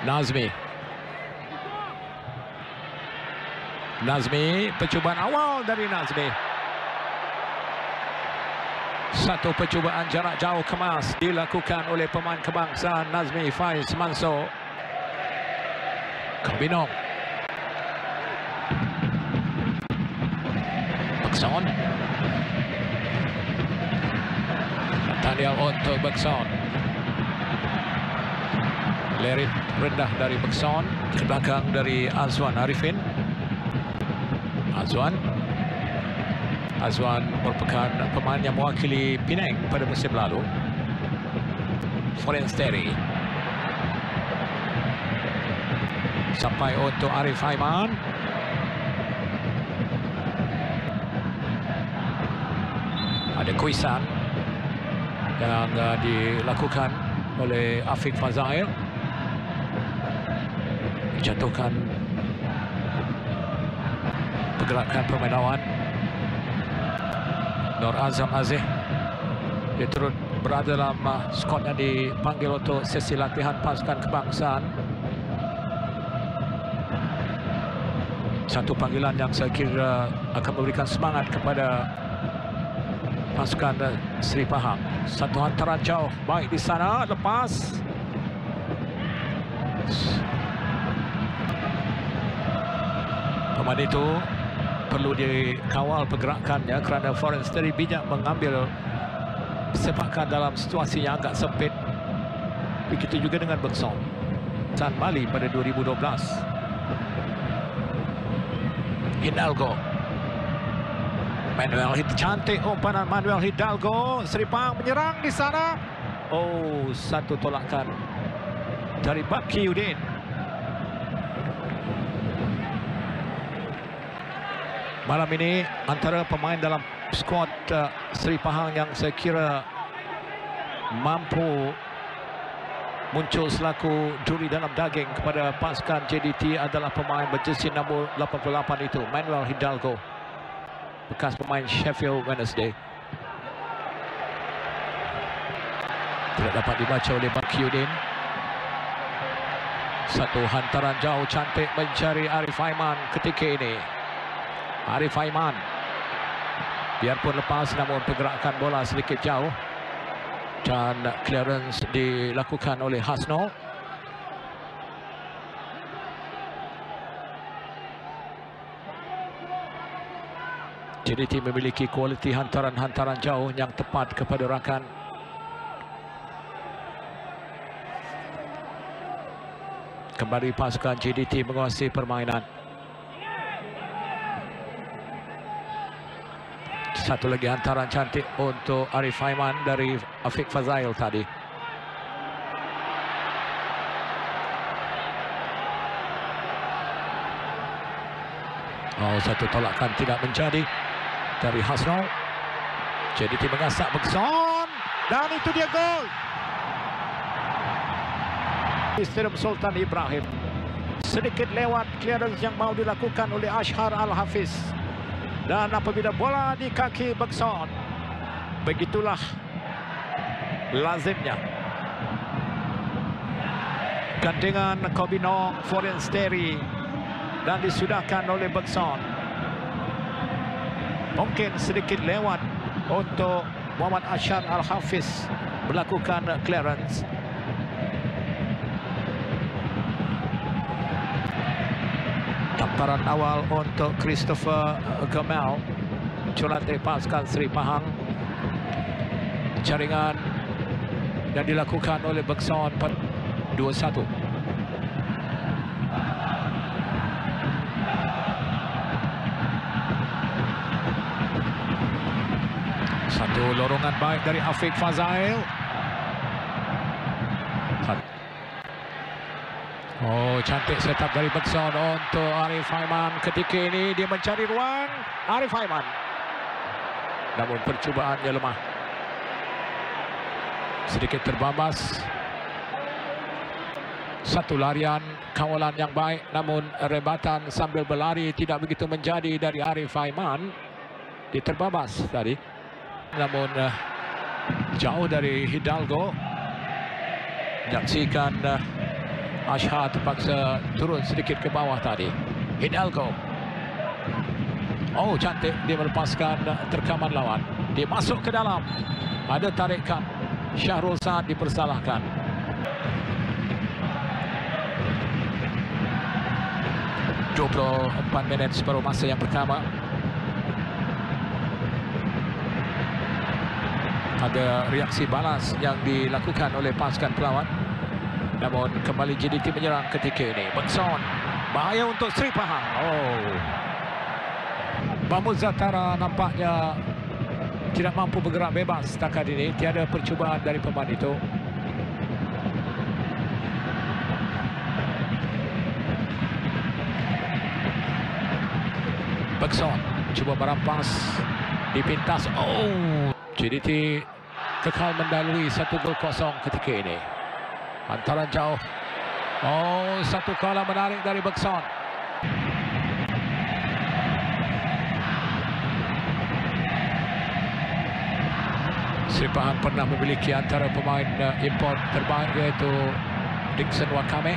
Nazmi. Nazmi, percubaan awal dari Nazmi. Satu percubaan jarak jauh kemas dilakukan oleh pemain kebangsaan Nazmi Faiz Mansor. Kobinong. Bekson. Nathaniel untuk Bekson. Lerit rendah dari Bekson. Ke belakang dari Azwan Arifin. Azwan merupakan pemain yang mewakili Penang pada musim lalu. Foresteri. Sampai untuk Arif Aiman. Ada kuisan yang dilakukan oleh Afiq Fazail. Jatuhkan pergerakan pemain lawan. Nur Azam Aziz, dia turut berada dalam skot yang dipanggil untuk sesi latihan pasukan kebangsaan. Satu panggilan yang saya kira akan memberikan semangat kepada pasukan Seri Pahang. Satu hantaran jauh baik di sana, lepas. Pemain itu perlu dikawal pergerakannya kerana Foresteri bijak mengambil sepakan dalam situasi yang agak sempit. Begitu juga dengan Bekson. San Mali pada 2012. Hidalgo. Manuel Hidalgo, cantik umpanan Manuel Hidalgo. Seri Pahang menyerang di sana. Oh, satu tolakan dari Baki Udin. Malam ini antara pemain dalam skuad Seri Pahang yang saya kira mampu muncul selaku duri dalam daging kepada pasukan JDT adalah pemain berjersey nombor 88 itu, Manuel Hidalgo, bekas pemain Sheffield Wednesday. Tidak dapat dibaca oleh Bakyudin. Satu hantaran jauh cantik mencari Arif Aiman ketika ini. Arif Aiman, biarpun lepas namun pergerakan bola sedikit jauh dan clearance dilakukan oleh Hasno. JDT memiliki kualiti hantaran-hantaran jauh yang tepat kepada rakan. Kembali pasukan JDT menguasai permainan. Satu lagi hantaran cantik untuk Arif Aiman dari Afiq Fazail tadi. Oh, satu tolakan tidak menjadi dari Hasno. JDT mengasak Bekson dan itu dia gol. Stadium Sultan Ibrahim. Sedikit lewat clearance yang mau dilakukan oleh Ashar Al-Hafiz. Dan apabila bola di kaki Bekson, begitulah lazimnya. Gandengan Kobinong, Foresteri dan disudahkan oleh Bekson. Mungkin sedikit lewat untuk Muhammad Ashar Al-Hafiz melakukan clearance. Tamparan awal untuk Christopher Gamal, jurulatih pasukan Seri Pahang. Jaringan yang dilakukan oleh Bekson 2-1. Satu lorongan baik dari Afiq Fazail. Oh, cantik setup dari Bekson untuk Arif Aiman. Ketika ini dia mencari ruang. Arif Aiman, namun percubaannya lemah. Sedikit terbabas. Satu larian kawalan yang baik, namun rebatan sambil berlari tidak begitu menjadi dari Arif Aiman. Dia terbabas tadi, namun jauh dari Hidalgo. Menyaksikan Ashar terpaksa turun sedikit ke bawah tadi. Hidalgo. Oh, cantik dia melepaskan terkaman lawan. Dia masuk ke dalam. Ada tarikan. Syahrul Saad dipersalahkan. ...24 minit separuh masa yang pertama. Ada reaksi balas yang dilakukan oleh pasukan pelawan. Namun kembali JDT menyerang ketika ini. Bekson. Bahaya untuk Seri Pahang. Oh. Mahmud Zatara nampaknya tidak mampu bergerak bebas setakat ini. Tiada percubaan dari pemain itu. Bekson cuba merampas, dipintas. Oh, JDT kekal mendalui 1-0 ketika ini. Hantaran jauh. Oh, satu kala menarik dari Bekson. Seri Pahang pernah memiliki antara pemain import terbaik, iaitu Dixon Wakame.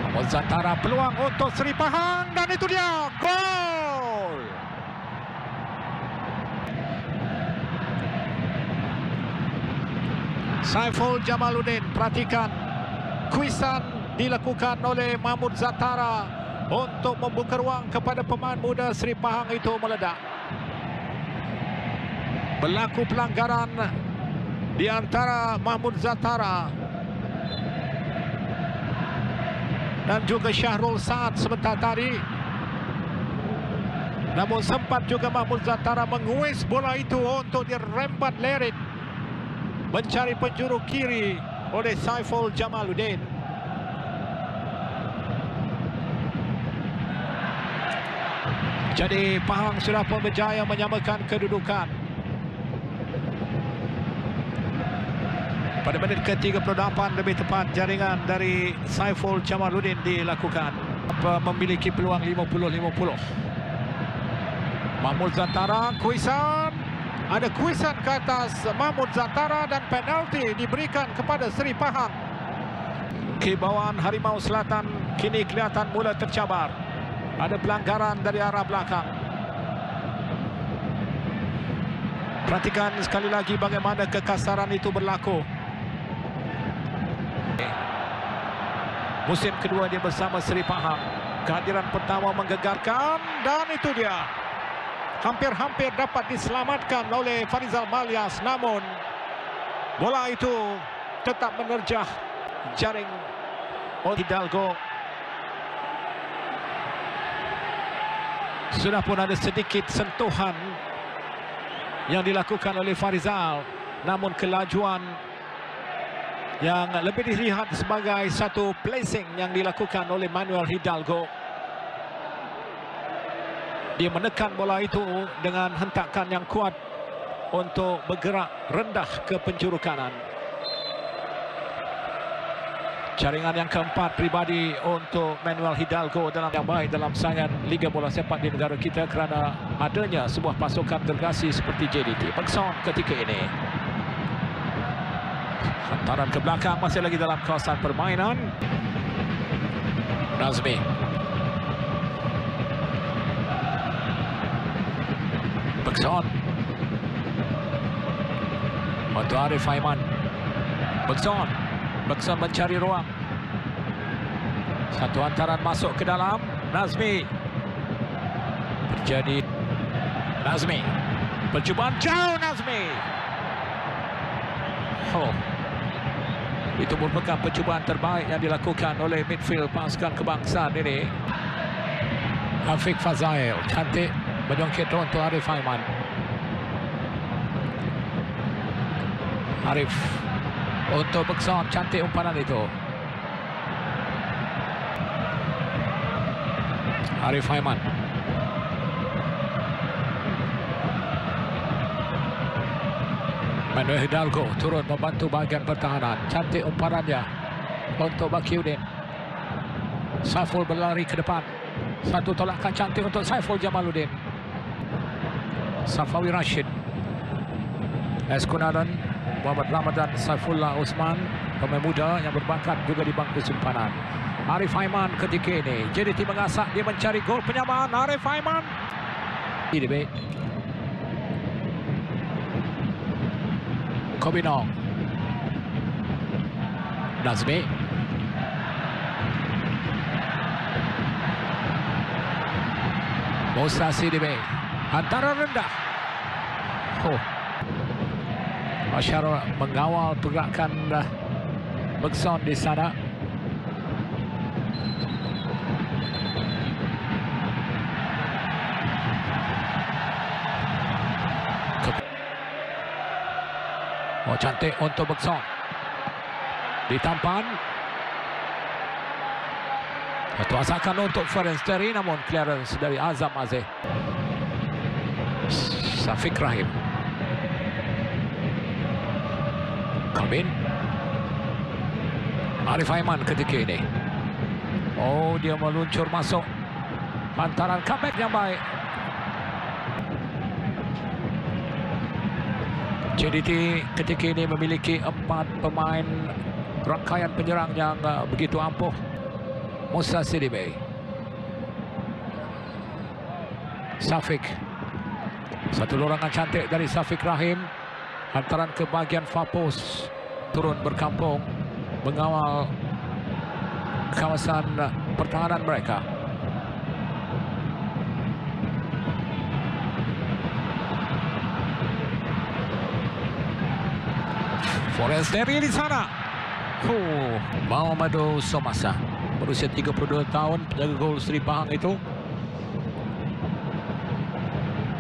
Mahmud Zatara, peluang untuk Seri Pahang, dan itu dia gol. Saiful Jamaluddin, perhatikan kuisan dilakukan oleh Mahmud Zatara untuk membuka ruang kepada pemain muda Seri Pahang itu meledak. Berlaku pelanggaran di antara Mahmud Zatara dan juga Syahrul Saad sebentar tadi. Namun sempat juga Mahmud Zatara menguis bola itu untuk dirembat Lerit, mencari penjuru kiri oleh Saiful Jamaluddin. Jadi Pahang sudah pun berjaya menyamakan kedudukan. Pada menit ke-38 lebih tepat, jaringan dari Saiful Jamaluddin dilakukan. Memiliki peluang 50-50. Mahmud Zatara, kuisan. Ada kuisan ke atas Mahmud Zatara dan penalti diberikan kepada Seri Pahang. Kebawaan Harimau Selatan kini kelihatan mula tercabar. Ada pelanggaran dari arah belakang. Perhatikan sekali lagi bagaimana kekasaran itu berlaku. Musim kedua dia bersama Seri Pahang. Kehadiran pertama menggegarkan, dan itu dia. Hampir-hampir dapat diselamatkan oleh Farizal Malyas, namun bola itu tetap menerjah jaring Hidalgo. Sudah pun ada sedikit sentuhan yang dilakukan oleh Farizal, namun kelajuan yang lebih dilihat sebagai satu placing yang dilakukan oleh Manuel Hidalgo. Dia menekan bola itu dengan hentakan yang kuat untuk bergerak rendah ke penjuru kanan. Jaringan yang keempat pribadi untuk Manuel Hidalgo dalam yang baik dalam saingan Liga Bola Sepak di negara kita kerana adanya sebuah pasukan gergasi seperti JDT. Bekson ketika ini. Hantaran ke belakang, masih lagi dalam kawasan permainan. Nazmi. Bekson. Untuk Arif Aiman. Bekson. Bekson mencari ruang. Satu hantaran masuk ke dalam. Nazmi. Terjadi. Nazmi. Percubaan jauh Nazmi. Oh. Itu merupakan percubaan terbaik yang dilakukan oleh midfield pasukan kebangsaan ini. Afiq Fazail, cantik menjongkit untuk Arif Aiman. Arif untuk Bekson, cantik umpanan itu. Arif Aiman. Manuel Hidalgo turun membantu bahagian pertahanan. Cantik umpanannya untuk Bakiuddin. Saiful berlari ke depan. Satu tolakan cantik untuk Saiful Jamaluddin. Safawi Rashid. Eskunadan, Muhammad Ramadan, Saifullah Usman. pemain muda yang berbakat juga di bangku simpanan. Arif Aiman ketika ini JDT mengasak, dia mencari gol penyamaan. Arif Aiman ini Kobinong, Nazmi, Musa Sidibe, antara rendah. Masyarakat mengawal pergerakan Bergson di sana. Oh, cantik untuk Bergson. Ditampan. Itu asakan untuk Ferenc Terry, namun clearance dari Azam Azeh. Syafiq Rahim. Kalbin. Arif Aiman ketika ini. Oh, dia meluncur masuk. Hantaran comeback yang baik. JDT ketika ini memiliki 4 pemain rangkaian penyerang yang begitu ampuh. Musa Sidibe, Syafiq, satu lorangan cantik dari Syafiq Rahim. Hantaran ke bahagian far post, turun berkampung mengawal kawasan pertahanan mereka. Ferenc Terry di sana. Mamadou Somasa, berusia 32 tahun, penjaga gol Seri Pahang itu.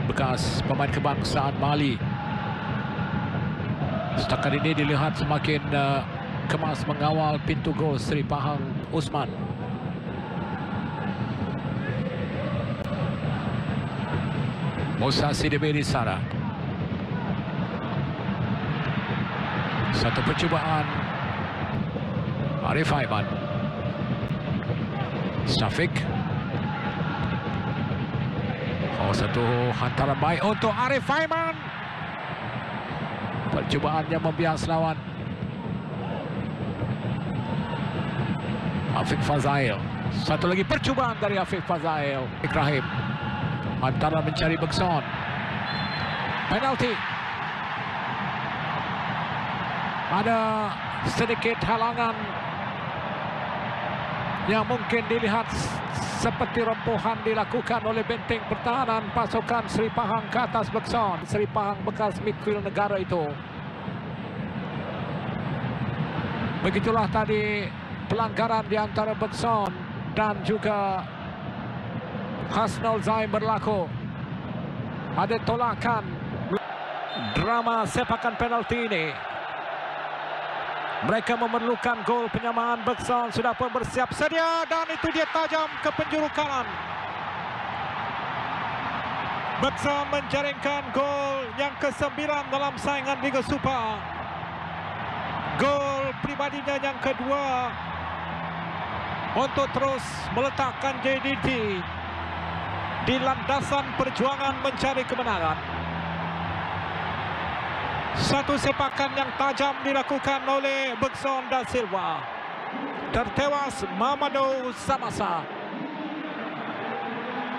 Bekas pemain kebangsaan Mali. Setakat ini dilihat semakin kemas mengawal pintu gol Seri Pahang Usman. Musa Sidibe di sana. Satu percubaan Arif Aiman. Syafiq. Oh, satu hantaran baik untuk Arif Aiman. Percubaannya membias lawan. Afiq Fazail. Satu lagi percubaan dari Afiq Fazail. Ikrahim. Hantaran mencari Bergson. Penalti. Ada sedikit halangan yang mungkin dilihat seperti rempuhan dilakukan oleh benteng pertahanan pasukan Seri Pahang ke atas Bergson. Seri Pahang bekas midfield negara itu. Begitulah tadi pelanggaran di antara Bergson dan juga Hasnul Zaim berlaku. Ada tolakan. Drama sepakan penalti ini. Mereka memerlukan gol penyamaan. Bergson sudah pun bersiap sedia dan itu dia tajam ke penjuru kanan. Bergson menjaringkan gol yang ke-9 dalam saingan Liga Super. Gol pribadinya yang kedua untuk terus meletakkan JDT di landasan perjuangan mencari kemenangan. Satu sepakan yang tajam dilakukan oleh Bergson da Silva. Tertewas Mamadou Somasa.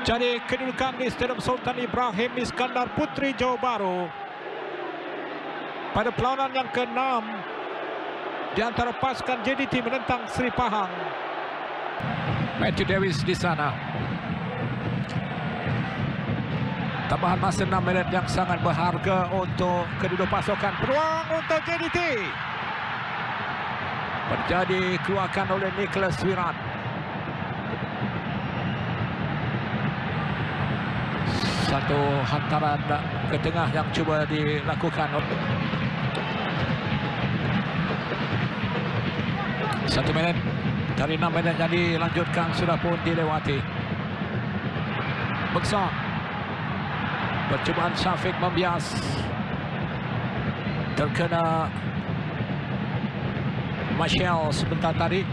Jadi kedudukan di Stadium Sultan Ibrahim Iskandar Putri Johor Bahru pada perlawanan yang ke-6 di antara pasukan JDT menentang Seri Pahang. Matthew Davis di sana. Tambahan masa 6 minit yang sangat berharga untuk kedua pasukan. Peluang untuk JDT. Terjadi keluarkan oleh Nicholas Wiran. Satu hantaran ke tengah yang cuba dilakukan. 1 minit dari 6 minit yang dilanjutkan sudah pun dilewati. Bergson. Percubaan Syafiq membias. Terkena Marshall sebentar tadi.